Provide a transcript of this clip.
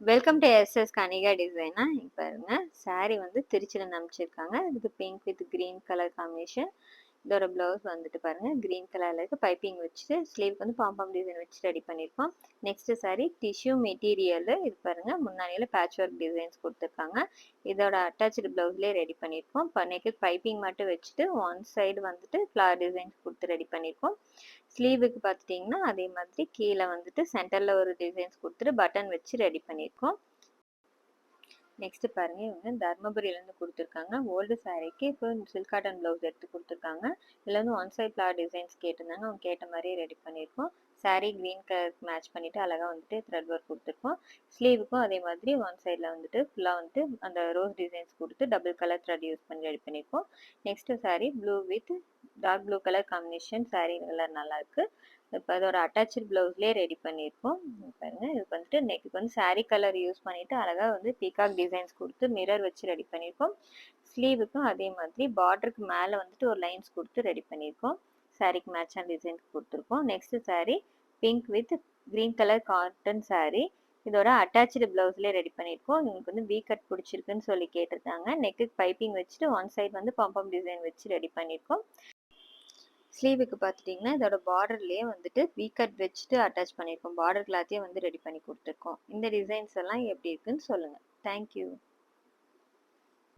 Welcome to SS Kanika டிசைனா. இங்க பாருங்க, saree வந்து திருச்சில அனுப்பிச்சிருக்காங்க. இதுக்கு pink with green colour combination. இதோட பிளவுஸ் வந்துட்டு பாருங்க, கிரீன் கலர்ல இருக்கு. பைப்பிங் வச்சுட்டு ஸ்லீவ் வந்து பாம்பாம் டிசைன் வச்சு ரெடி பண்ணியிருக்கோம். Next saree tissue material. இது பாருங்க, முன்னாடியில பேட்ச் ஒர்க் டிசைன்ஸ் கொடுத்துருக்காங்க. இதோட அட்டாச்சு பிளவுஸ்லேயே ரெடி பண்ணியிருக்கோம். நெக்கு பைப்பிங் மட்டும் வச்சுட்டு ஒன் சைடு வந்துட்டு ஃப்ளார் டிசைன்ஸ் கொடுத்து ரெடி பண்ணியிருக்கோம். ஸ்லீவுக்கு பார்த்துட்டிங்கன்னா அதே மாதிரி கீழே வந்துட்டு சென்டரில் ஒரு டிசைன்ஸ் கொடுத்துட்டு பட்டன் வச்சு ரெடி பண்ணியிருக்கோம். நெக்ஸ்ட் பாருங்க, இவங்க தர்மபுரியிலேருந்து கொடுத்துருக்காங்க. ஓல்டு சாரீக்கு இப்போ சில்க் காட்டன் ப்ளவுஸ் எடுத்து கொடுத்துருக்காங்க. இதில் வந்து ஒன் சைட் ஃப்ளார் டிசைன்ஸ் கேட்டிருந்தாங்க. அவங்க கேட்ட மாதிரியே ரெடி பண்ணியிருக்கோம். சாரீ க்ரீன் கலருக்கு மேட்ச் பண்ணிவிட்டு அழகாக வந்துட்டு த்ரெட் ஒர்க் கொடுத்துருக்கோம். ஸ்லீவுக்கும் அதே மாதிரி ஒன் சைடில் வந்துட்டு ஃபுல்லாக வந்துட்டு அந்த ரோஸ் டிசைன்ஸ் கொடுத்து டபுள் கலர் த்ரெட் யூஸ் பண்ணி ரெடி பண்ணியிருக்கோம். Next sari blue with dark blue colour combination. Sari colour நல்லாயிருக்கு. இப்போ அதோட அட்டாச்சு ப்ளவுஸ்லேயே ரெடி பண்ணியிருக்கோம். பாருங்கள், இதுக்கு வந்துட்டு நெக்குக்கு வந்து சாரீ கலர் யூஸ் பண்ணிவிட்டு அழகாக வந்து பீகாக் டிசைன்ஸ் கொடுத்து மிரர் வச்சு ரெடி பண்ணியிருக்கோம். ஸ்லீவுக்கும் அதே மாதிரி பார்டருக்கு மேலே வந்துட்டு ஒரு லைன்ஸ் கொடுத்து ரெடி பண்ணியிருக்கோம். சாரீக்கு மேட்சான டிசைன்ஸ் கொடுத்துருக்கோம். Next sari pink with green colour cotton sari. இதோட அட்டாச்சு ப்ளவுஸ்லேயே ரெடி பண்ணியிருக்கோம். உங்களுக்கு வந்து வி கட் பிடிச்சிருக்குன்னு சொல்லி கேட்டிருந்தாங்க. நெக்கு பைப்பிங் வச்சுட்டு ஒன் சைட் வந்து பம்பம் டிசைன் வச்சு ரெடி பண்ணியிருக்கோம். ஸ்லீவுக்கு பார்த்துட்டிங்கன்னா இதோட பார்டர்லேயே வந்துட்டு வி கட் வச்சுட்டு அட்டாச் பண்ணியிருக்கோம். பார்டர் கிளாத்தையும் வந்து ரெடி பண்ணி கொடுத்துருக்கோம். இந்த டிசைன்ஸ் எல்லாம் எப்படி இருக்குன்னு சொல்லுங்கள். தேங்க்யூ.